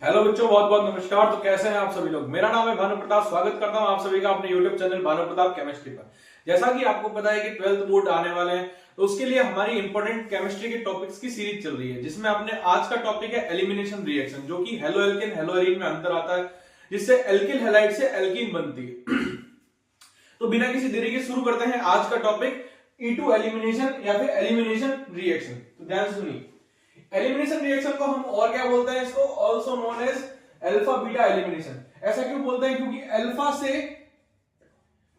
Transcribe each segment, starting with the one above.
Hello बच्चों, बहुत बहुत नमस्कार। तो कैसे हैं आप सभी लोग। मेरा नाम है भानु प्रताप। स्वागत करता हूं आप सभी का अपने YouTube channel Bhanu Pratap chemistry पर। जैसा कि आपको पता है कि 12th बोर्ड आने वाले हैं, तो उसके लिए हमारी इंपॉर्टेंट केमिस्ट्री के टॉपिक्स की सीरीज चल रही है, जिसमें अपने आज का टॉपिक है एलिमिनेशन रिएक्शन, जो कि हेलो एल्केन हेलो एरीन में अंतर आता है, जिससे एल्किल हैलाइड से एल्कीन बनती है। तो बिना किसी देरी के शुरू करते हैं आज का टॉपिक E2 एलिमिनेशन या फिर एलिमिनेशन रिएक्शन। तो ध्यान सुनिए, एलिमिनेशन रिएक्शन को हम और क्या बोलते हैं, इसको also known as alpha beta elimination. ऐसा क्यों बोलते हैं? क्योंकि अल्फा से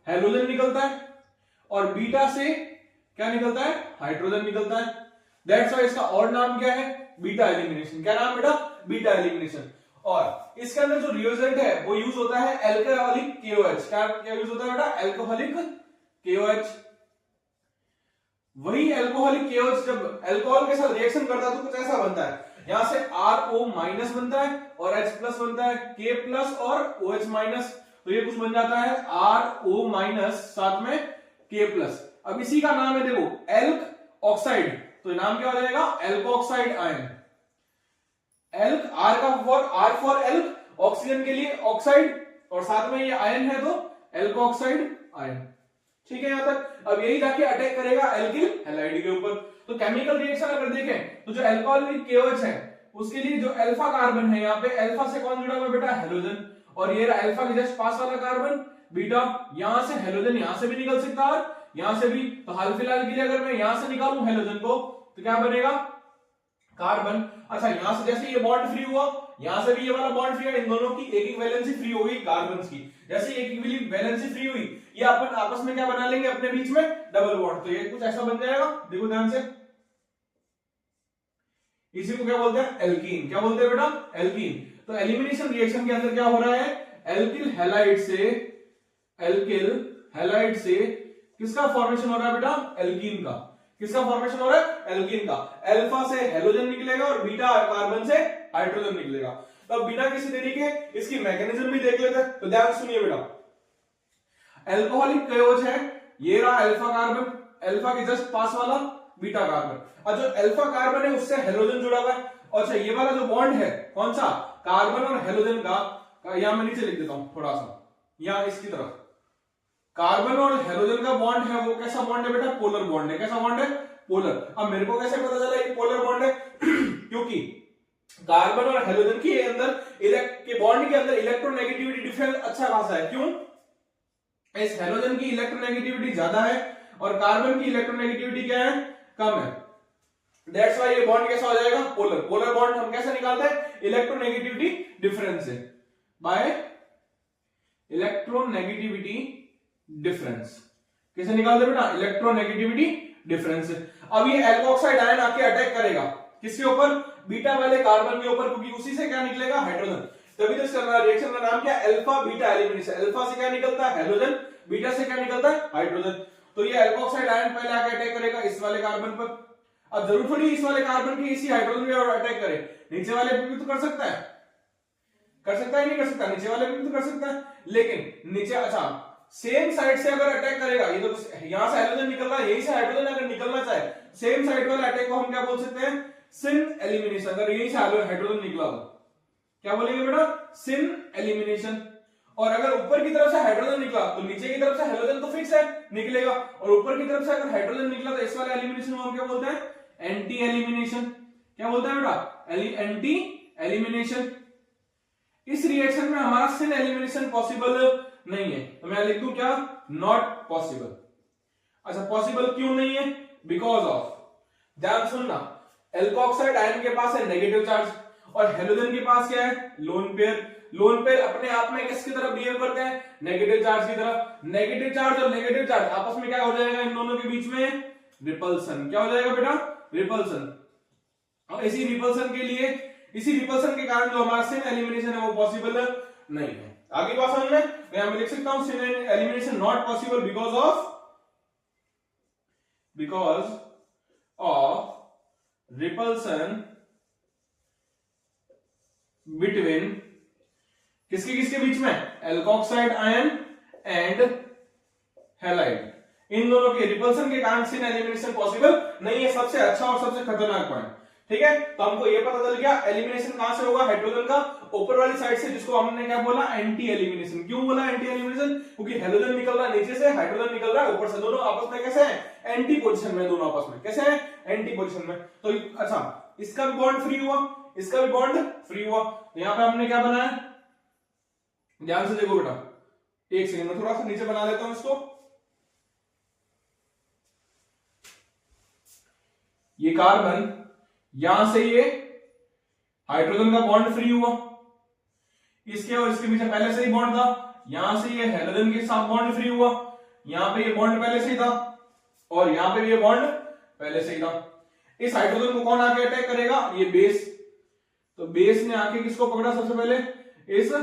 हेलोजन निकलता है और बीटा से क्या निकलता है? हाइड्रोजन निकलता है। दैट्स व्हाई इसका और नाम क्या है? Beta elimination. क्या नाम बेटा? Beta elimination. और इसके अंदर जो रिएजेंट है वो यूज होता है अल्कोहलिक KOH। क्या यूज होता है बेटा? Alcoholic KOH। वही अल्कोहलिक KOH जब अल्कोहल के साथ रिएक्शन करता है तो कुछ ऐसा बनता है, यहां से RO माइनस बनता है और H प्लस बनता है, K प्लस और OH माइनस, तो ये कुछ बन जाता है RO माइनस साथ में K प्लस। अब इसी का नाम है देखो एल्क ऑक्साइड, तो नाम क्या हो जाएगा? Alkoxide ion. Elk R for elk, oxygen के लिए ऑक्साइड, और साथ में ये आयन है तो एल्कोऑक्साइड आयन। ठीक है यहां तक। अब यही जाके अटैक करेगा एल्किल हैलाइड के ऊपर। तो केमिकल रिएक्शन अगर देखें तो जो अल्कोहलिक KOH है उसके लिए जो अल्फा कार्बन है, यहाँ पे अल्फा से कौन जुड़ा हुआ है बेटा? हेलोजन। और ये अल्फा के जस्ट पास वाला कार्बन बीटा, यहां से हेलोजन यहां से भी निकल सकता है और यहां से भी। तो हाल फिलहाल के लिए अगर मैं यहां से निकालूं हेलोजन को तो क्या बनेगा? कार्बन। अच्छा, यहां से जैसे ये बॉन्ड फ्री हुआ, यहां से भी ये वाला बॉन्ड फ्री है, इन दोनों की एक एक वैलेंसी फ्री हो गई कार्बन की। जैसे एक एक वैलेंसी फ्री हुई, ये अपन आपस में क्या बना लेंगे अपने बीच में? Double bond. तो ये कुछ ऐसा बन जाएगा, देखो ध्यान से। इसी को क्या बोलते हैं? एल्कीन। क्या बोलते हैं बेटा? एल्कीन। तो एलिमिनेशन रिएक्शन के अंदर क्या हो रहा है? एल्किल हैलाइड से किसका फॉर्मेशन हो रहा है बेटा? एल्कीन का। किसका फॉर्मेशन हो रहा है? एल्कीन का। अल्फा से हेलोजन निकलेगा और बीटा कार्बन से हाइड्रोजन निकलेगा। तो अब बिना किसी देरी के इसकी मैकेनिज्म भी देख लेते हैं। तो ध्यान सुनिए बेटा, अल्कोहलिक KOH है, ये रहा अल्फा कार्बन, अल्फा के जस्ट पास वाला बीटा कार्बन, और जो अल्फा कार्बन है उससे हेलोजन जुड़ा हुआ है। और अच्छा, ये वाला जो बॉन्ड है कौन सा? कार्बन और हेलोजन का, यहां मैं नीचे लिख देता हूं थोड़ा सा, यहां इसकी तरफ कार्बन और हेलोजन का बॉन्ड है, वो कैसा बॉन्ड है बेटा? पोलर बॉन्ड है। कैसा बॉन्ड है? पोलर। अब मेरे को कैसे पता चला ये पोलर बॉन्ड है? क्योंकि कार्बन और हेलोजन के अंदर के बॉन्ड के अंदर इलेक्ट्रोनेगेटिविटी डिफरेंस अच्छा खासा है। क्यों? इस हेलोजन की इलेक्ट्रोनेगेटिविटी ज्यादा है और कार्बन की इलेक्ट्रोनेगेटिविटी क्या है? कम है। दैट्स व्हाई ये बॉन्ड कैसा हो जाएगा? पोलर। पोलर बॉन्ड हम कैसे निकालते हैं? इलेक्ट्रोनेगेटिविटी डिफरेंस से, बाय इलेक्ट्रोनेगेटिविटी डिफरेंस। कैसे निकालते बेटा? Electronegativity difference. अब ये एल्कोऑक्साइड आयन आके अटैक करेगा किसके ऊपर? बीटा वाले कार्बन के ऊपर, क्योंकि उसी से क्या निकलेगा? हाइड्रोजन। तभी तो इसका रिएक्शन का नाम क्या है? Alpha beta elimination. अल्फा से क्या निकलता है? हेलोजन। बीटा से क्या निकलता है? हाइड्रोजन। तो ये एल्कोऑक्साइड आयन पहले आके अटैक करेगा इस वाले कार्बन पर। अब जरूर थोड़ी इस वाले कार्बन की इसी हाइड्रोजन पे अटैक करे, नीचे वाले पे भी तो कर सकता है। कर सकता है नहीं कर सकता? नीचे वाले पे भी तो कर सकता है, लेकिन नीचे अच्छा सेम साइड से अगर अटैक करेगा, ये तो यहां से हाइड्रोजन निकल रहा है, यहीं से हाइड्रोजन अगर निकलना चाहे सेम साइड वाले अटैक को हम क्या बोल सकते हैं? सिन एलिमिनेशन। अगर यहीं से हाइड्रोजन निकला तो क्या बोलेंगे बेटा? सिन एलिमिनेशन। और अगर ऊपर की तरफ से हाइड्रोजन निकला तो नीचे की तरफ से हाइड्रोजन तो फिक्स है, निकलेगा, और ऊपर की तरफ से अगर हाइड्रोजन निकला तो इस वाले एलिमिनेशन को हम क्या बोलते हैं? Anti elimination. क्या बोलते हैं बेटा? Anti elimination. इस रिएक्शन में हमारा सिन एलिमिनेशन पॉसिबल नहीं है, तो मैं लिख दूं क्या? Not possible. अच्छा, पॉसिबल क्यों नहीं है? बिकॉज ऑफ, ध्यान सुनना, एल्कोऑक्साइड आयन के पास है नेगेटिव चार्ज और हेलोजन के पास क्या है? Lone pair. लोन पेयर अपने आप में किसकी तरफ बिहेव करते हैं? नेगेटिव चार्ज की तरफ। नेगेटिव चार्ज और नेगेटिव चार्ज आपस में क्या हो जाएगा? इन दोनों के बीच में रिपल्सन। क्या हो जाएगा बेटा? रिपल्सन। और इसी रिपल्सन के कारण जो हमारा सिन एलिमिनेशन है वो पॉसिबल नहीं है। आगे बात समझ में, मैं यहां लिख सकता हूं syn elimination not possible because of repulsion between किसके बीच में? Alkoxide ion and halide. इन दोनों के रिपल्सन के कारण सिन एलिमिनेशन पॉसिबल नहीं है। सबसे अच्छा और सबसे खतरनाक पॉइंट, ठीक है, तो हमको ये पता चल गया एलिमिनेशन कहां से होगा, हाइड्रोजन का ऊपर वाली साइड से, जिसको हमने क्या बोला, एंटी एलिमिनेशन। क्यों बोला एंटी एलिमिनेशन, क्योंकि हाइड्रोजन निकल रहा है नीचे से, हाइड्रोजन निकल रहा है ऊपर से, दोनों आपस में कैसे हैं, एंटी पोजीशन में, दोनों आपस में कैसे हैं, एंटी पोजीशन में। तो अच्छा, इसका भी बॉन्ड फ्री हुआ, इसका भी बॉन्ड फ्री हुआ, तो यहां पे हमने क्या बनाया, ध्यान से देखो बेटा, एक सेकंड में थोड़ा सा नीचे बना लेता हूं इसको। ये कार्बन, यहां से ये हाइड्रोजन का बॉन्ड फ्री हुआ, इसके और इसके बीच पहले से ही बॉन्ड था, यहां से ये हाइड्रोजन के साथ बॉन्ड फ्री हुआ, यहां पे ये बॉन्ड पहले से ही था, और यहां पे ये बॉन्ड पहले से ही था। इस हाइड्रोजन को कौन आके अटैक करेगा, ये बेस, तो बेस ने आके किसको पकड़ा सबसे पहले, इस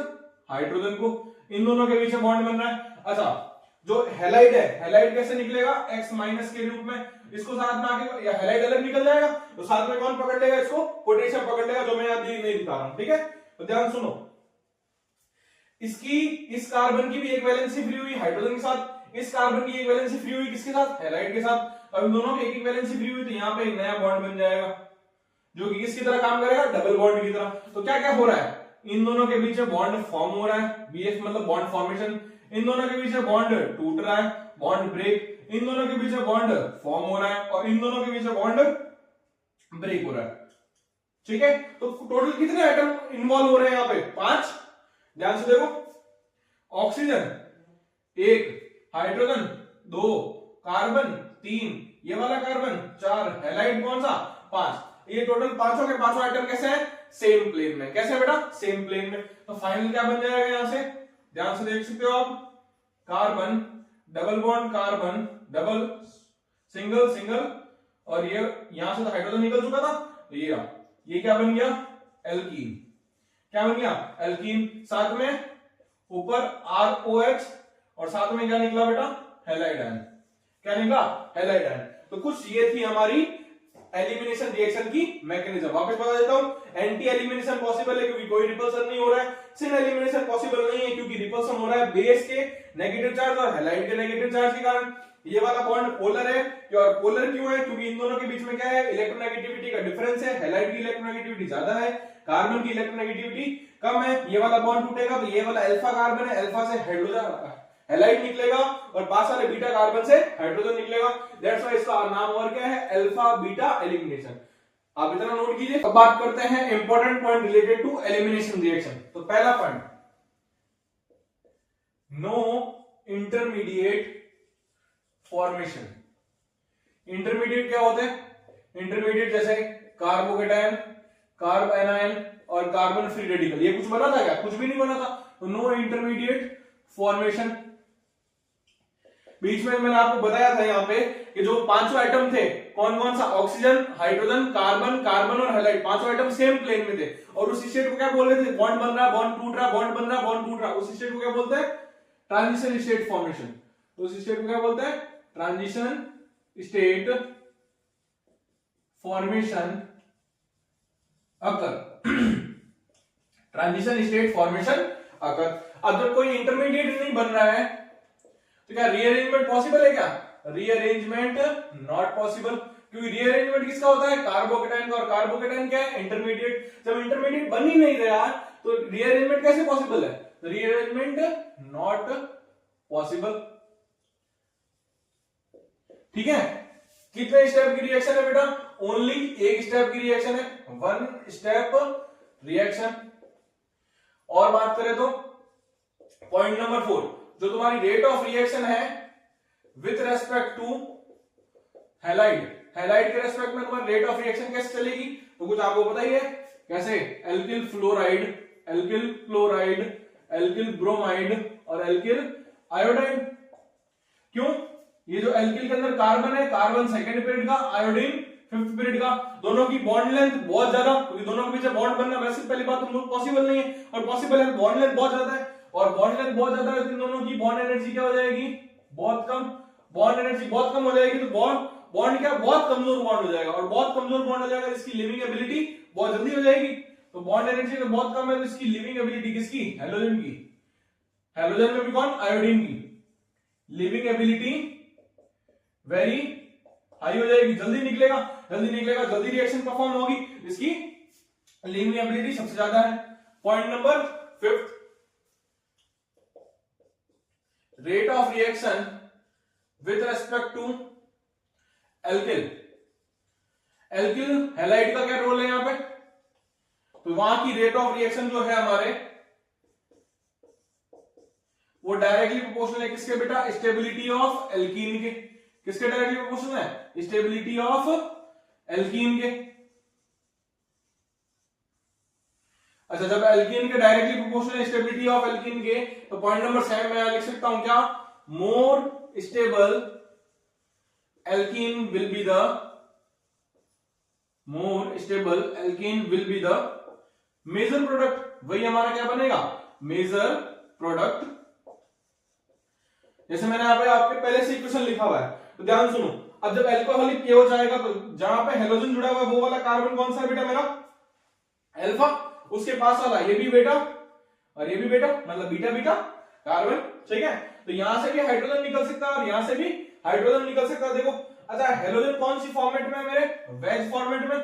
हाइड्रोजन को, इन दोनों के बीच बॉन्ड बन रहा है। अच्छा, जो हैलाइड है, हैलाइड कैसे निकलेगा, X माइनस के रूप में, इसको साथ में आके, या हैलाइड अलग निकल जाएगा, तो साथ में कौन पकड़ लेगा इसको, पोटेशियम पकड़ लेगा, जो मैं यहां नहीं दिखा रहा हूं, ठीक है। तो ध्यान सुनो, इसकी, इस कार्बन की भी एक वैलेंसी फ्री हुई हाइड्रोजन के साथ, इस कार्बन की एक वैलेंसी फ्री हुई किसके साथ, हैलाइड के साथ। अब इन दोनों की एक एक वैलेंसी फ्री हुई, तो यहां पे एक नया बॉन्ड बन जाएगा, जो कि किसकी तरह काम करेगा, डबल बॉन्ड की तरह। तो क्या क्या हो रहा है, इन दोनों के बीच बॉन्ड फॉर्म हो रहा है, BF मतलब बॉन्ड फॉर्मेशन, इन दोनों के बीच बॉन्ड टूट रहा है, बॉन्ड ब्रेक, इन दोनों के बीच बॉन्ड फॉर्म हो रहा है, और इन दोनों के बीच बॉन्ड ब्रेक हो रहा है, ठीक है। तो टोटल कितने एटम इन्वॉल्व हो रहे हैं यहाँ पे, 5। ध्यान से देखो, ऑक्सीजन 1, हाइड्रोजन 2, कार्बन 3, ये वाला कार्बन 4, हैलाइड कौन सा 5। ये टोटल पांचों के पांचों आइटम कैसे हैं, सेम प्लेन में, कैसे बेटा, सेम प्लेन में। तो फाइनल क्या बन जाएगा यहां से, ध्यान से देख सकते हो आप, carbon double bond, carbon double, single single, और ये यहां से तो हाइड्रोजन निकल चुका था, तो ये क्या बन गया, एल्कीन, क्या बन गया, एल्कीन, साथ में ऊपर ROH, और साथ में क्या निकला बेटा, हैलाइड आयन, क्या निकला, हैलाइड आयन। तो कुछ ये थी हमारी एलिमिनेशन रिएक्शन की मैकेनिज्म। वापस बता देता हूं, एंटी एलिमिनेशन पॉसिबल है क्योंकि कोई रिपल्सन नहीं हो रहा है, सिर्फ एलिमिनेशन पॉसिबल नहीं है क्योंकि रिपल्सन हो रहा है बेस के नेगेटिव चार्ज और हैलाइड के नेगेटिव चार्ज के कारण। ये वाला बॉन्ड पोलर है, और पोलर क्यों है, क्योंकि इन दोनों के बीच में क्या है, इलेक्ट्रोनेगेटिविटी का डिफरेंस है, हैलाइड की इलेक्ट्रोनेगेटिविटी ज्यादा है, कार्बन की इलेक्ट्रोनेगेटिविटी कम है। ये वाला बॉन्ड टूटेगा तो ये वाला अल्फा कार्बन है, अल्फा से हाइड्रोजन हैलाइड निकलेगा, और पास वाले बीटा कार्बन से हाइड्रोजन निकलेगा, दैट्स व्हाई इसका नाम और क्या है, अल्फा बीटा एलिमिनेशन। आप इतना नोट कीजिए। अब बात करते हैं important point related to elimination reaction. तो पहला point, no intermediate formation. Intermediate क्या होते हैं, इंटरमीडिएट जैसे कार्बोकेटायन, कार्ब एनायन और कार्बन फ्री रेडिकल, ये कुछ बना था क्या, कुछ भी नहीं बना था। तो नो इंटरमीडिएट फॉर्मेशन। बीच में मैंने आपको बताया था यहाँ पे कि जो पांचों आइटम थे, कौन कौन सा, ऑक्सीजन, हाइड्रोजन, कार्बन, कार्बन और हैलाइड, पांचों आइटम सेम प्लेन में थे, और उस स्टेट को क्या बोल रहे थे, बॉन्ड बन रहा, बॉन्ड टूट रहा, बॉन्ड बन रहा, बॉन्ड टूट रहा, उस स्टेट को क्या बोलते हैं, ट्रांजिशन स्टेट फॉर्मेशन। तो उस स्टेट को क्या बोलते हैं, ट्रांजिशन स्टेट फॉर्मेशन अकर, ट्रांजिशन स्टेट फॉर्मेशन अकर। अब जब कोई इंटरमीडिएट नहीं बन रहा है तो क्या रीअरेंजमेंट पॉसिबल है, क्या, रीअरेंजमेंट नॉट पॉसिबल, क्योंकि रीअरेंजमेंट किसका होता है, कार्बोकेटायन का, और कार्बोकेटायन क्या है, इंटरमीडिएट। जब इंटरमीडिएट बन ही नहीं रहा तो रीअरेंजमेंट कैसे पॉसिबल है, रीअरेंजमेंट नॉट पॉसिबल, ठीक है। कितने स्टेप की रिएक्शन है बेटा, ओनली एक स्टेप की रिएक्शन है, 1 स्टेप रिएक्शन। और बात करें तो पॉइंट नंबर 4, जो तुम्हारी रेट ऑफ रिएक्शन है with respect to halide, halide के रेस्पेक्ट में तुम्हारी रेट ऑफ रिएक्शन कैसे चलेगी, तो कुछ आपको पता ही है कैसे, alkyl fluoride, alkyl chloride, alkyl bromide और एल्किल आयोडाइड। क्यों, ये जो एल्किल के अंदर कार्बन है, कार्बन सेकंड पीरियड का, आयोडीन फिफ्थ पीरियड का, दोनों की बॉन्ड लेंथ बहुत ज्यादा, क्योंकि दोनों के बीच बॉन्ड बनना वैसे पहली बात तो पॉसिबल नहीं है, और पॉसिबल है बॉन्ड लेंथ बहुत ज्यादा है, और बॉन्ड लेंथ बहुत ज्यादा है तो इन दोनों की बॉन्ड एनर्जी क्या हो जाएगी, बहुत कम, बॉन्ड एनर्जी बहुत कम हो जाएगी, तो बॉन्ड क्या, बहुत कमजोर बॉन्ड हो जाएगा, और बहुत कमजोर बॉन्ड हो जाएगा, इसकी लिविंग एबिलिटी बहुत जल्दी हो जाएगी। तो बॉन्ड एनर्जी तो बहुत कम है, तो इसकी लिविंग एबिलिटी किसकी, हैलोजन की, हैलोजन में भी कौन, आयोडीन की, लिविंग एबिलिटी वेरी हाई हो जाएगी, जल्दी निकलेगा, जल्दी रिएक्शन परफॉर्म होगी। इसकी लीविंग एबिलिटी सबसे ज्यादा है। Point number 5, rate of reaction with respect to alkyl. Alkyl halide का क्या रोल है यहां पे, तो वहां की रेट ऑफ रिएक्शन जो है हमारे वो डायरेक्टली प्रोपोर्शनल है किसके बेटा, स्टेबिलिटी ऑफ एल्कीन के। किसके डायरेक्टली प्रोपोर्शनल है, स्टेबिलिटी ऑफ एल्कीन के। अच्छा, जब एल्कीन के डायरेक्टली प्रोपोर्शनल है स्टेबिलिटी ऑफ एल्कीन के, तो पॉइंट नंबर 7 में लिख सकता हूं क्या, more stable alkene will be the, more stable alkene will be the major product. वही हमारा क्या बनेगा, मेजर प्रोडक्ट। जैसे मैंने यहाँ पे आपके पहले से इक्वेशन लिखा हुआ है, तो ध्यान सुनो। अब जब अल्कोहलिक हो जाएगा तो जहां पे हेलोजन जुड़ा हुआ है वो वाला कार्बन कौन सा है बेटा मेरा, अल्फा। उसके पास वाला ये भी बेटा और ये भी बेटा, मतलब बीटा बीटा कार्बन, ठीक है। तो यहां से भी हाइड्रोजन निकल सकता है और यहां से भी हाइड्रोजन निकल सकता है। देखो, अच्छा हेलोजन कौन सी फॉर्मेट में है मेरे, वेज फॉर्मेट में।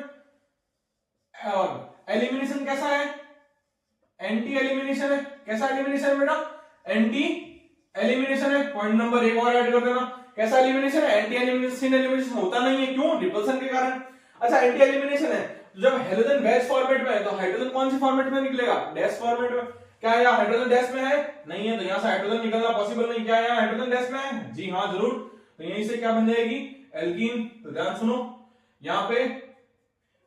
और एलिमिनेशन कैसा है, एंटी एलिमिनेशन है। कैसा एलिमिनेशन है बेटा, एंटी एलिमिनेशन है। पॉइंट नंबर 1 और ऐड कर देना, कैसा एलिमिनेशन है, एंटी एलिमिनेशन। एलिमिनेशन होता नहीं है, क्यों, रिपल्सन के कारण। अच्छा, एंटी एलिमिनेशन है, तो जब हेलोजन वेज फॉर्मेट में है तो हाइड्रोजन कौन सी फॉर्मेट में निकलेगा, डैश फॉर्मेट में। क्या यहाँ हाइड्रोजन डैश में है, नहीं है, तो यहाँ से हाइड्रोजन निकलना पॉसिबल नहीं। क्या यहाँ हाइड्रोजन डैश में है, जी हाँ जरूर। तो यहीं से क्या बन जाएगी, एल्कीन। तो ध्यान सुनो, यहाँ पे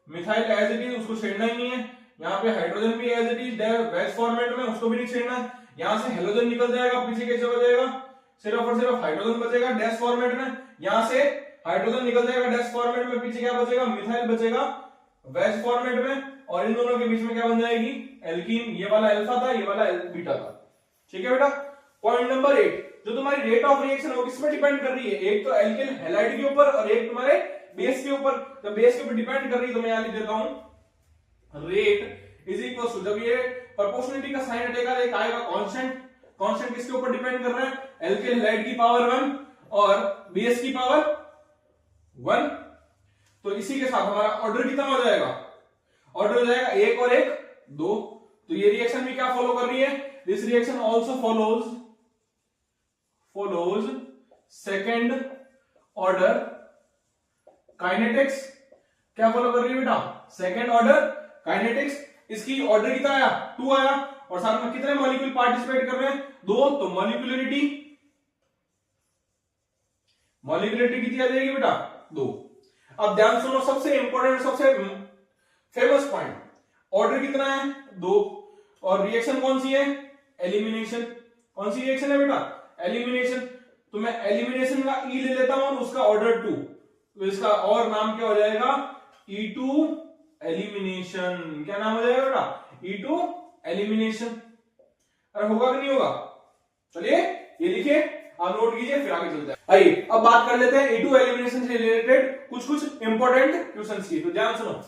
मिथाइल एज इट इज, उसको छेड़ना ही नहीं है। यहाँ पे हाइड्रोजन भी as it is wedge format में, उसको भी नहीं छेड़ना है। यहाँ से हेलोजन निकल जाएगा, पीछे कैसे बचेगा, सिर्फ और सिर्फ हाइड्रोजन बचेगा डैश फॉर्मेट में। यहाँ से हाइड्रोजन निकल जाएगा डैश फॉर्मेट में, पीछे क्या बचेगा, मिथाइल बचेगा वेज फॉर्मेट में। और इन दोनों के बीच में क्या बन जाएगी, एल्कीन। ये वाला अल्फा था, ये वाला बीटा था, ठीक है बेटा। पॉइंट नंबर 8, जो तुम्हारी रेट ऑफ रिएक्शन है वो किस पे डिपेंड कर रही है, एक तो एल्किल हैलाइड के ऊपर और एक तुम्हारे बेस के ऊपर। तो बेस के ऊपर डिपेंड कर रही है, तो मैं यहां लिख देता हूं, रेट इज इक्वल टू, जब ये प्रोपोर्शनलिटी का साइन हटेगा एक आएगा कांस्टेंट। कांस्टेंट किसके ऊपर डिपेंड कर रहा है, एल्किल हैलाइड की पावर 1 और बेस की पावर 1। तो इसी के साथ हमारा ऑर्डर कितना हो जाएगा, ऑर्डर हो जाएगा 1 और 1 2। तो ये रिएक्शन भी क्या फॉलो कर रही है, this reaction also follows second order kinetics. क्या फॉलो कर रही है बेटा, सेकंड ऑर्डर काइनेटिक्स। इसकी ऑर्डर कितना आया, 2 आया, और साथ में कितने मॉलिक्यूल पार्टिसिपेट कर रहे हैं, 2। तो मॉलिक्यूलरिटी कितनी आ जाएगी बेटा, 2। अब ध्यान सुनो, सबसे इंपॉर्टेंट, सबसे फेमस पॉइंट, ऑर्डर कितना है, 2। और रिएक्शन कौन सी है, एलिमिनेशन। कौन सी रिएक्शन है बेटा, एलिमिनेशन। तो मैं एलिमिनेशन का ई ले लेता हूं, उसका ऑर्डर 2, तो इसका और नाम क्या हो जाएगा, E2 एलिमिनेशन। क्या नाम हो जाएगा बेटा, E2 एलिमिनेशन। अरे होगा कि नहीं होगा, चलिए ये लिखिए, आप नोट कीजिए, फिर आगे चलते हैं। आइए अब बात कर लेते हैं E2 एलिमिनेशन से रिलेटेड कुछ इंपॉर्टेंट क्वेश्चंस की। तो ध्यान सुनो,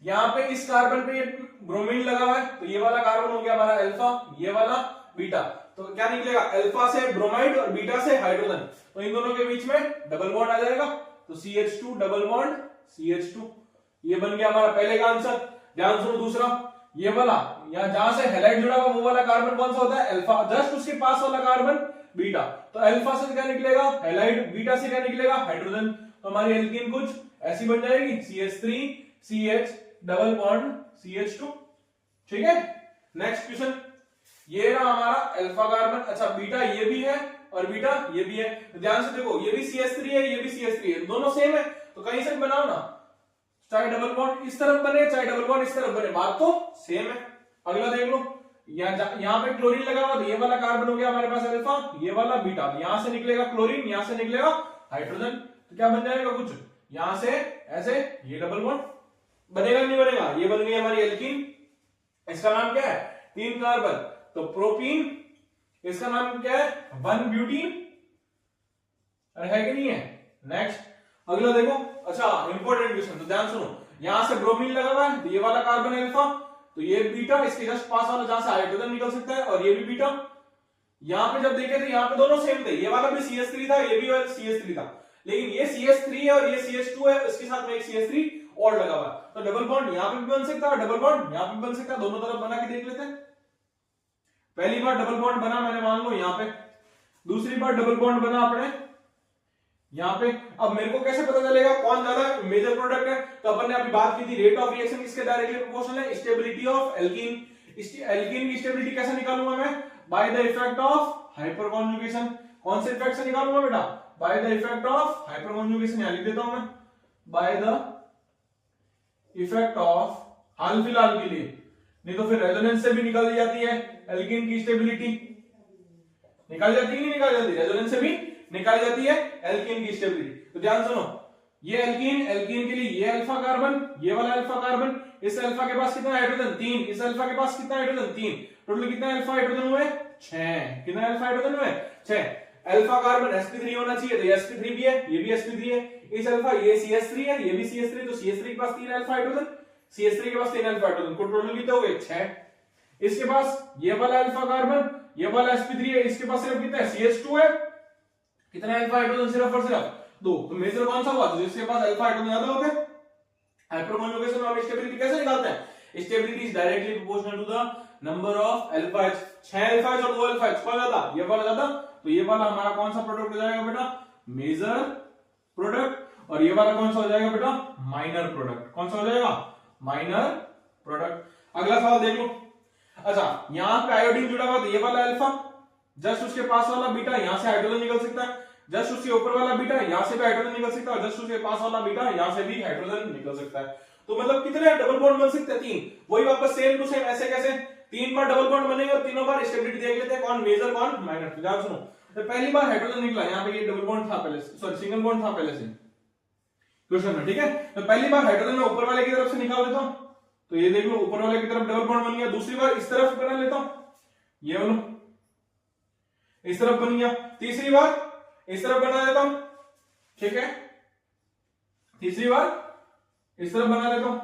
यहाँ पे इस कार्बन पे ये ब्रोमीन लगा हुआ है, तो ये वाला कार्बन हो गया हमारा अल्फा, ये वाला बीटा। तो क्या निकलेगा, अल्फा से ब्रोमाइड और बीटा से हाइड्रोजन। तो इन दोनों के बीच में डबल बॉन्ड आ जाएगा, तो CH2 डबल बॉन्ड CH2। ये बन गया हमारा पहले का आंसर। ध्यान सुनो दूसरा, ये वाला यहाँ जहां से हैलाइड जुड़ा हुआ वो वाला कार्बन कौन सा होता है, अल्फा। जस्ट उसके पास वाला कार्बन बीटा। तो अल्फा से क्या निकलेगा, हैलाइड। बीटा से क्या निकलेगा, हाइड्रोजन। तो हमारी एल्कीन कुछ ऐसी बन जाएगी, CH3 CH double bond CH2, ठीक है। नेक्स्ट क्वेश्चन, ये रहा हमारा अल्फा कार्बन। अच्छा, बीटा ये भी है और बीटा ये भी है। तो ध्यान से देखो, ये भी CH3 है, ये भी CH3 है, दोनों सेम है, तो कहीं से बनाओ ना, चाहे डबल बॉन्ड इस तरफ बने चाहे डबल बॉन्ड इस तरफ बने, बात तो सेम है। अगला देख लो, यहाँ पे क्लोरीन लगा हुआ, तो ये वाला कार्बन हो गया हमारे पास अल्फा, ये वाला बीटा। यहां से निकलेगा क्लोरीन, यहां से निकलेगा हाइड्रोजन। तो क्या बन जाएगा, कुछ यहां से ऐसे, ये डबल बॉन्ड बनेगा नहीं बनेगा, ये बन गई हमारी एल्कीन। इसका नाम क्या है, 3 कार्बन, तो प्रोपीन। इसका नाम क्या है, 1 ब्यूटीन। अरे है कि नहीं है। नेक्स्ट अगला देखो, अच्छा इंपॉर्टेंट क्वेश्चन, तो ध्यान सुनो, यहां से ब्रोमीन लगा हुआ है, तो ये वाला कार्बन अल्फा, तो ये बीटा, इसके जस्ट पास वाला जहां से हाइड्रोजन निकल सकता है, और ये भी बीटा। यहां पे जब देखे तो यहाँ पे दोनों सेम थे, ये वाला भी CH3 था, ये भी CH3 था, लेकिन ये CH3 है और ये CH2 है, इसके साथ में एक CH3 और लगा हुआ है, तो डबल बॉन्ड यहां पे भी बन सकता है, डबल बॉन्ड यहां पे भी बन सकता है, दोनों तरफ बना के देख लेते हैं। पहली बार डबल बॉन्ड बना मैंने, मान लो यहां पे, दूसरी बार डबल बॉन्ड बना अपने यहां पे। अब मेरे को कैसे पता चलेगा कौन ज्यादा मेजर प्रोडक्ट है? तो अपन ने अभी बात की थी रेट ऑफ रिएक्शन किसके डायरेक्टली प्रोपोर्शनल है, स्टेबिलिटी ऑफ एल्कीन। एल्कीन की स्टेबिलिटी कैसे निकालूंगा मैं? By the effect of hyper conjugation. कौन से इफेक्ट से निकालूंगा बेटा? By the effect of hyper conjugation, यहां लिख देता हूं मैं, बाय द इफेक्ट ऑफ, हाल फिलहाल के लिए, नहीं तो फिर रेजोनेंस से भी निकाल जाती है एल्कीन की स्टेबिलिटी, निकाल जाती है नहीं निकाल जाती, रेजोनेंस से भी निकाल जाती है एल्कीन की स्टेबिलिटी। तो ध्यान सुनो, ये एल्कीन, एल्कीन के लिए ये अल्फा कार्बन, ये वाला अल्फा कार्बन, इस अल्फा के पास कितना हाइड्रोजन? 3, इस अल्फा के पास कितना हाइड्रोजन? 3, टोटल कितना अल्फा हाइड्रोजन हुए? 6। कितना अल्फा हाइड्रोजन हुए? 6। अल्फा कार्बन sp3 होना चाहिए, तो ये sp3 भी है, ये भी sp3 है, इस अल्फा ये cs3 है, ये भी cs3, तो cs3 के पास 3 अल्फा हाइड्रोजन, cs3 के पास 3 अल्फा हाइड्रोजन, टोटल कितने हो गए? 6। इसके पास ये वाला अल्फा कार्बन, ये वाला sp3 है, इसके पास सिर्फ कितना है? cs2 है, कितना अल्फा हाइड्रोजन? सिर्फ और सिर्फ 2। तो मेजर कौन सा हुआ? जिसके पास अल्फा हाइड्रोजन ज्यादा होते हैं। हाइपर कॉन्जुगेशन में हम स्टेबिलिटी कैसे निकालते हैं? Stability is directly proportional to the number of alpha H. 6 alpha H और 2 अल्फा एच, कौन ज्यादा? ये वाला ज्यादा, तो ये वाला हमारा कौन सा प्रोडक्ट हो जाएगा बेटा? Major product. और ये वाला कौन सा हो जाएगा बेटा? Minor product. कौन सा हो जाएगा? Minor product. अगला सवाल देख लो। अच्छा, यहां पे आयोडीन जुड़ा हुआ, तो ये वाला अल्फा, जस्ट उसके पास वाला बीटा, यहां से हाइड्रोजन निकल सकता है, जस्ट उसके ऊपर वाला बीटा, यहां से भी हाइड्रोजन निकल सकता है, और जस्ट उसके पास वाला बीटा, यहां से भी हाइड्रोजन निकल सकता है। तो मतलब कितने डबल बॉन्ड बन सकते हैं? 3। वही वापस सेम टू सेम, ऐसे कैसे? 3 बार डबल बॉन्ड बनेगा और तीनों बार स्टेबिलिटी देख लेते हैं, कौन मेजर कौन माइनर। तो ध्यान सुनो, तो पहली बार हाइड्रोजन निकला, यहां पे ये डबल बॉन्ड था पहले से, सॉरी सिंगल बॉन्ड था पहले से क्वेश्चन में, ठीक है। तो पहली बार हाइड्रोजन मैं ऊपर वाले की तरफ से निकाल देता हूं, तो ये देख लो ऊपर वाले की तरफ डबल बॉन्ड बन गया। दूसरी बार इस तरफ बना लेता हूं, ये बोलो इस तरफ बन गया। तीसरी बार इस तरफ बना देता हूं, ठीक है, तीसरी बार इस तरफ बना लेता हूं,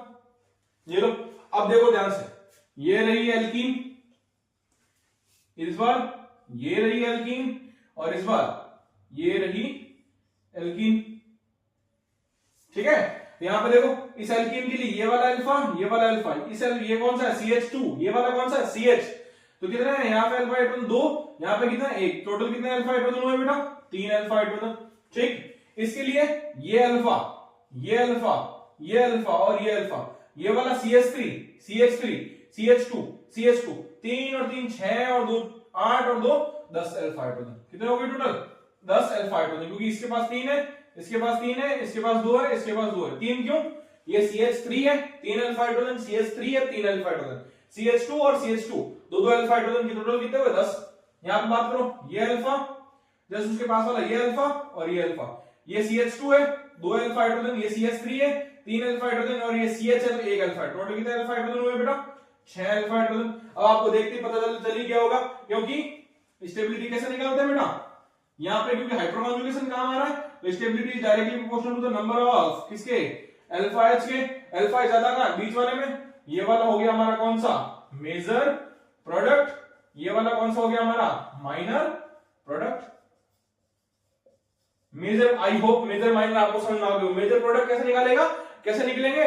ये लो। अब देखो ध्यान से, ये रही एल्कीन, इस बार ये रही एल्कीन, और इस बार ये रही एल्कीन, ठीक है। यहां पे देखो इस एल्कीन के लिए ये वाला अल्फा, ये वाला अल्फा, ये कौन सा है? CH2, ये वाला कौन सा है? CH। तो कितना है यहाँ पे अल्फा हाइड्रोजन? 2, यहाँ पे कितना? 1। टोटल कितने अल्फा हाइड्रोजन हुए बेटा? 3 अल्फा हाइड्रोजन, ठीक। इसके लिए ये अल्फा, ये अल्फा, ये अल्फा और ये अल्फा, ये वाला CH3, CH3, CH2, CH2, 3 और 3 6 और 2 8 और 2 10 अल्फा हाइड्रोजन। कितने हो गए टोटल? 10 अल्फा हाइड्रोजन, क्योंकि इसके पास 3 है, इसके पास 3 है, इसके पास 2 है, इसके पास 2 है। 3 क्यों? ये CH3 है, 3 अल्फा हाइड्रोजन, CH3 है, 3 अल्फा हाइड्रोजन, CH2 और CH2 दो अल्फा हाइड्रोजन की टोटल कितने हुए? 10। यहां पे बात करो, ये अल्फा, जस्ट उसके पास वाला ये अल्फा और ये अल्फा, ये CH2 है, 2 अल्फा हाइड्रोजन, ये CH3 है, 3 अल्फा हाइड्रोजन, और ये CH है, तो 1 अल्फा। टोटल कितने अल्फा हाइड्रोजन हुए बेटा? 6 अल्फा हाइड्रोजन। अब आपको देखते ही पता चल ही गया होगा, क्योंकि स्टेबिलिटी कैसे निकालते हैं बेटा? यहां पे क्योंकि हाइपर कॉन्जुगेशन काम आ रहा है, तो stability is directly proportional to the number of किसके? अल्फा एच के। अल्फा ज्यादा का बीच वाले में, ये वाला हो गया हमारा कौन सा? Major product. ये वाला कौन सा हो गया हमारा? Minor product. Major, I hope major minor आपको समझ में आ गया। मेजर प्रोडक्ट कैसे निकालेगा? कैसे निकलेंगे?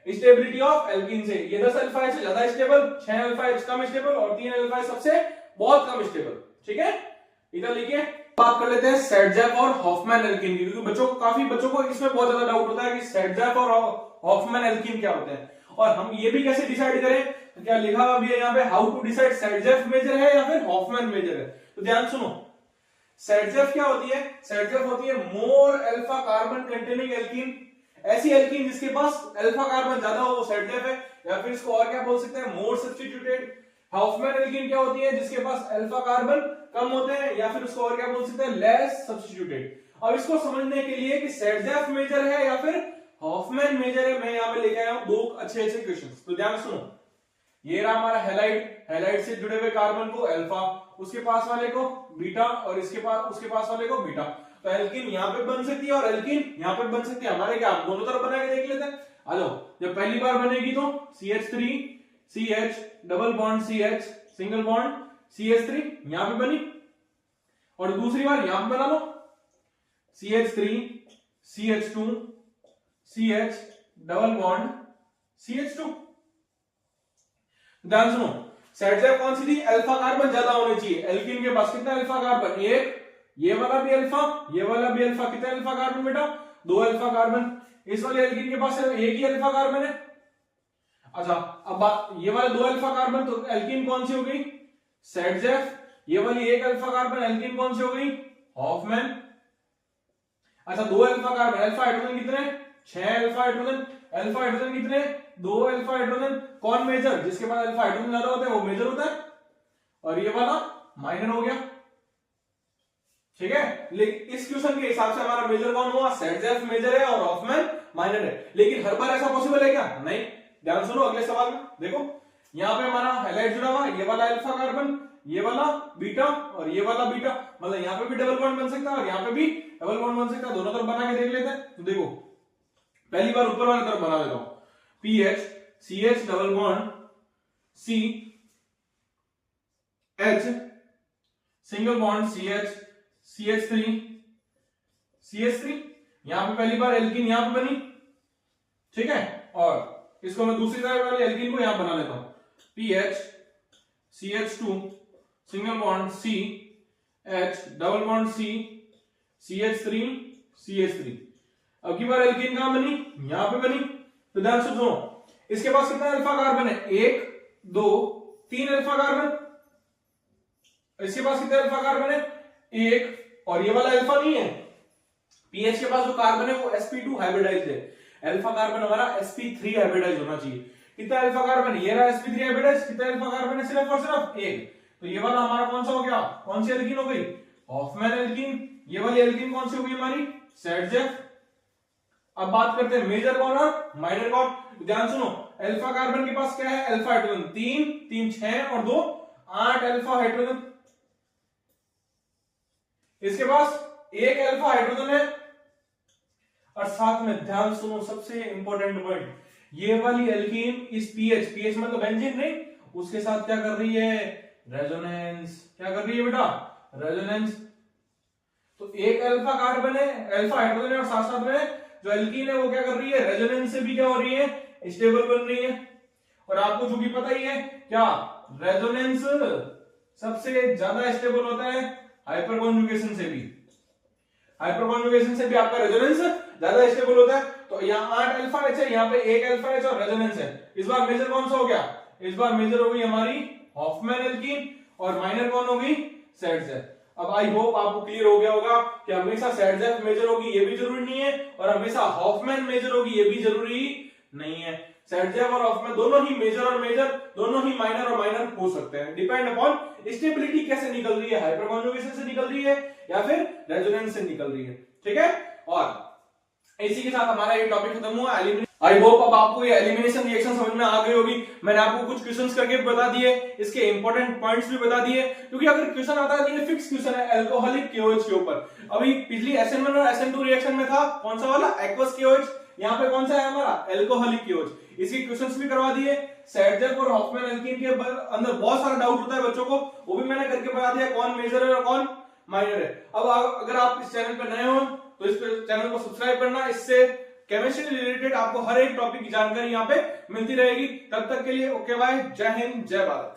स्टेबिलिटी ऑफ एल्कीन से। ये 10 अल्फा एच ज्यादा स्टेबल, 6 अल्फा एच कम स्टेबल, और 3 अल्फा एच सबसे बहुत कम स्टेबल, ठीक है। इधर लिखिए। बात कर लेते हैं सेडजैक और हॉफमैन एल्कीन की, क्योंकि काफी बच्चों को इसमें बहुत ज्यादा डाउट होता है कि सेडजैक और हॉफमैन एल्कीन क्या होते हैं, और हम ये भी कैसे डिसाइड करें? तो क्या लिखा हुआ भी है यहाँ पे, हाउ टू डिसाइड सेडजैक मेजर है या फिर हॉफमैन मेजर है। तो ध्यान सुनो, सेडजैक क्या होती है? सेडजैक होती है मोर अल्फा कार्बन कंटेनिंग एल्कीन। ऐसी एल्कीन जिसके पास अल्फा कार्बन ज्यादा हो वो सेडजैक है, या फिर इसको और क्या बोल सकते हैं? मोर सब्स्टिट्यूटेड। हॉफमैन एल्कीन क्या होती है? जिसके पास अल्फा कार्बन कम होते हैं, या फिर उसको और क्या बोल सकते हैं? Less substituted. अब इसको समझने के लिए कि सेडजैक मेजर है या फिर हॉफमैन मेजर है, मैं यहाँ पे लेके आया हूं दो अच्छे क्वेश्चंस। तो ध्यान सुनो, ये रहा हमारा हैलाइड, हैलाइड से जुड़े हुए कार्बन को अल्फा, उसके पास वाले को बीटा, और उसके पास वाले को बीटा। तो एल्कीन यहाँ पे बन सकती है और एल्कीन यहाँ पे बन सकती है। हमारे क्या, हम दोनों तरफ बना के देख लेते हैं। हेलो, जब पहली बार बनेगी तो CH3 CH double bond CH single bond CH3 यहां पे बनी, और दूसरी बार यहां पे बना लो CH3 CH2 CH double bond CH2। ध्यान सुनो, सेट जेफ कौन सी थी, अल्फा कार्बन ज्यादा होने चाहिए। एल्कीन के पास कितना अल्फा कार्बन, एक, ये वाला भी अल्फा, ये वाला भी अल्फा, कितना अल्फा कार्बन बेटा, 2 अल्फा कार्बन। इस वाले एल्कीन के पास एक ही अल्फा कार्बन है। अच्छा अब ये वाले 2 अल्फा कार्बन, तो एल्कीन कौन सी हो गई, सेट जेफ। ये वाली एक अल्फा कार्बन, एल्कीन कौन सी हो गई, हॉफमैन। अच्छा 2 अल्फा कार्बन, अल्फा हाइड्रोजन कितने, 6 अल्फा हाइड्रोजन। अल्फा हाइड्रोजन कितने, 2 अल्फा हाइड्रोजन। कौन मेजर, जिसके पास अल्फा हाइड्रोजन ज्यादा होता है वो मेजर होता है, और ये वाला माइनर हो गया। ठीक है, लेकिन इस क्वेश्चन के हिसाब से हमारा मेजर कौन हुआ, सेट जेफ मेजर है और हॉफमैन माइनर है। लेकिन हर बार ऐसा पॉसिबल है क्या, नहीं। ध्यान सुनो अगले सवाल में, देखो यहाँ पे हमारा हाइलाइट जुड़ा हुआ, ये वाला अल्फा कार्बन, ये वाला बीटा और ये वाला बीटा, मतलब यहाँ पे भी डबल बॉन्ड बन सकता है और यहाँ पे भी डबल बॉन्ड बन सकता है। दोनों तरफ बना के देख लेते हैं। तो देखो पहली बार ऊपर वाली तरफ बना देता हूं, PH CH double bond C H single bond CH CH3 यहां पे पहली बार एल्कीन यहां पे बनी। ठीक है, और इसको मैं दूसरी तरफ वाले एल्कीन को यहां बना लेता हूं, PH CH2 single bond C H double bond C CH3 अब की बार एल्कीन कहां बनी, यहां पे बनी। तो ध्यान से सुनो, इसके पास कितना अल्फा कार्बन है, 1 2 3 अल्फा कार्बन। इसके पास कितना अल्फा कार्बन है, 1, और ये वाला अल्फा नहीं है। पीएच के पास जो कार्बन है वो sp2 हाइब्रिडाइज्ड है, अल्फा कार्बन हमारा sp3 हाइब्रिडाइज होना चाहिए। कितना अल्फा कार्बन, ये रहा sp3 हाइब्रिडाइज। कितना अल्फा कार्बन है, सिर्फ और सिर्फ 1। तो ये वाला हमारा कौन सा हो गया, कौन सी एल्कीन हो गई, हॉफमैन एल्कीन। ये वाली एल्कीन कौन सी हो गई हमारी, सेट जेफ। अब बात करते हैं मेजर कौन और माइनर कौन। ध्यान सुनो, अल्फा कार्बन के पास क्या है, अल्फा हाइड्रोजन 3 6 और 2 8 अल्फा हाइड्रोजन। इसके पास एक अल्फा हाइड्रोजन है, और साथ में ध्यान सुनो सबसे इंपॉर्टेंट पॉइंट, ये वाली एल्कीन इस पीएच मतलब बेंजीन नहीं, उसके साथ क्या कर रही है, रेजोनेंस। क्या कर रही है बेटा, रेजोनेंस। तो एक अल्फा कार्बन है, अल्फा हाइड्रोजन है, और साथ साथ में जो एल्कीन है वो क्या कर रही है, रेजोनेंस से भी क्या हो रही है, स्टेबल बन रही है। और आपको जो भी पता ही है क्या, रेजोनेंस सबसे ज्यादा स्टेबल होता है हाइपर कॉन्जुगेशन से भी। हाइपर कॉन्जुगेशन से भी आपका रेजोनेंस ज्यादा स्टेबल होता है। तो यहाँ 8 अल्फा एच है, यहाँ पे 1 अल्फा एच और रेजोनेंस है। इस बार मेजर कौन सा हो गया, इस बार मेजर हो गई हमारी हॉफमैन एल्कीन, और माइनर कौन होगी, सेट जेफ। अब आई होप आपको क्लियर हो गया होगा कि हमेशा सेट जेफ मेजर होगी ये भी जरूरी नहीं है, और हमेशा हॉफमैन मेजर होगी ये भी जरूरी नहीं है। सेट जेफ और हॉफमैन दोनों ही मेजर और मेजर, दोनों ही माइनर और माइनर हो सकते हैं, डिपेंड अपॉन स्टेबिलिटी कैसे निकल रही है, हाइपर कॉन्जुगेशन से निकल रही है या फिर रेजोनेंस से निकल रही है। ठीक है, और इसी के साथ हमारा ये टॉपिक खत्म हुआ एलिमिनेशन। आई होप अब आपको ये एलिमिनेशन रिएक्शन समझ में आ गई होगी। मैंने आपको कुछ क्वेश्चंस करके बता दिए, इसके इंपॉर्टेंट पॉइंट्स भी बता दिए, क्योंकि अगर क्वेश्चन आता है तो ये फिक्स क्वेश्चन है अल्कोहलिक KOH के ऊपर। अभी पिछली SN1 और SN2 रिएक्शन में था कौन सा वाला, एक्वस KOH। यहाँ पे कौन सा है हमारा, अल्कोहलिक KOH। इसके क्वेश्चंस भी करवा दिए। सेट जेफ और हॉफमैन एल्कीन के अंदर बहुत सारा डाउट होता है बच्चों को, वो भी मैंने करके बता दिया, कौन मेजर है और कौन माइनर है। अब अगर आप इस चैनल पर नए हो तो इस चैनल को सब्सक्राइब करना, इससे केमिस्ट्री रिलेटेड आपको हर एक टॉपिक की जानकारी यहाँ पे मिलती रहेगी। तब तक के लिए ओके बाय, जय हिंद जय भारत।